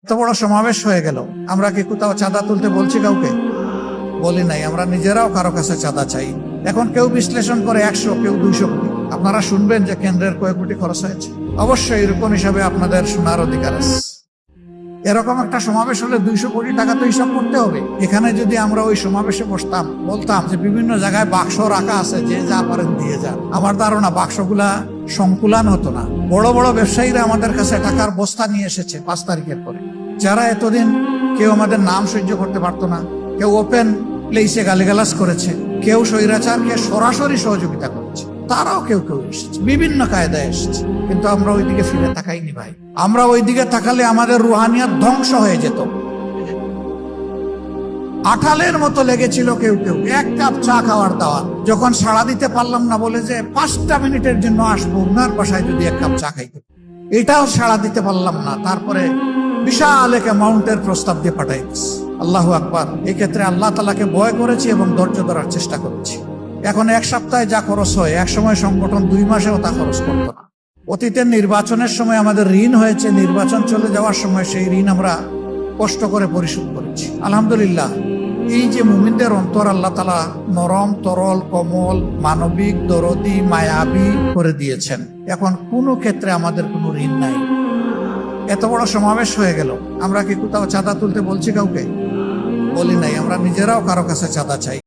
এত বড় সমাবেশ হয়ে গেল, আমরা কি কোথাও চাঁদা তুলতে বলছি? কাউকে বলি নাই। আমরা নিজেরাও কারো কাছে চাঁদা চাই। এখন কেউ বিশ্লেষণ করে 100, কেউ 200 কোটি। আপনারা শুনবেন যে কেন্দ্রের কয়েক কোটি খরচ হয়েছে। অবশ্যই এরকম হিসাবে আপনাদের শোনার অধিকার আছে। এরকম একটা সমাবেশ হলে 200 কোটি টাকা তো হিসাব করতে হবে। এখানে যদি আমরা ওই সমাবেশে বসতাম, বলতাম যে বিভিন্ন জায়গায় বাক্স রাখা আছে, যে যা পারেন দিয়ে যান, আমার ধারণা বাক্সগুলা সংকুলান হতো না। বড় বড় ব্যবসায়ীরা আমাদের কাছে টাকার বস্তা নিয়ে এসেছে 5 তারিখের পরে, যারা এতদিন কেউ আমাদের নাম সহ্য করতে পারতো না, কেউ ওপেন প্লেসে গালিগালাজ করেছে, কেউ স্বৈরাচারকে সরাসরি সহযোগিতা করেছে, তারাও কেউ কেউ এসেছে, বিভিন্ন কায়দায় এসেছে। কিন্তু আমরা ওইদিকে ফিরে তাকাইনি ভাই। আমরা ওইদিকে তাকালে আমাদের রুহানিয়াত ধ্বংস হয়ে যেত। আঠালের মতো লেগেছিল কেউ কেউ 1 কাপ চা খাওয়ার দাওয়াত, যখন সাড়া দিতে পারলাম না বলে যে 5টা মিনিটের জন্য আসবো উনার বাসায় যদি 1 কাপ চা খাইতে, এটাও সাড়া দিতে পারলাম না। তারপরে বিশাল এক অ্যামাউন্টের প্রস্তাব দিয়ে পাঠাই দিচ্ছি। আল্লাহু আকবার। এই ক্ষেত্রে আল্লাহ তাআলাকে ভয় করেছি এবং ধৈর্য ধরার চেষ্টা করেছি। এখন 1 সপ্তাহে যা খরচ হয়, এক সময় সংগঠন 2 মাসেও তা খরচ করতো না। অতীতের নির্বাচনের সময় আমাদের ঋণ হয়েছে, নির্বাচন চলে যাওয়ার সময় সেই ঋণ আমরা কষ্ট করে পরিশোধ করেছি। আলহামদুলিল্লাহ, এই যে মুমিনদের অন্তর আল্লাহ তাআলা নরম, তরল, কোমল, মানবিক, দরদি, মায়াবী করে দিয়েছেন। এখন কোনো ক্ষেত্রে আমাদের কোনো ঋণ নাই। এত বড় সমাবেশ হয়ে গেল, আমরা কি কোথাও চাঁদা তুলতে বলছি? কাউকে বলি নাই। আমরা নিজেরাও কারো কাছে চাঁদা চাই।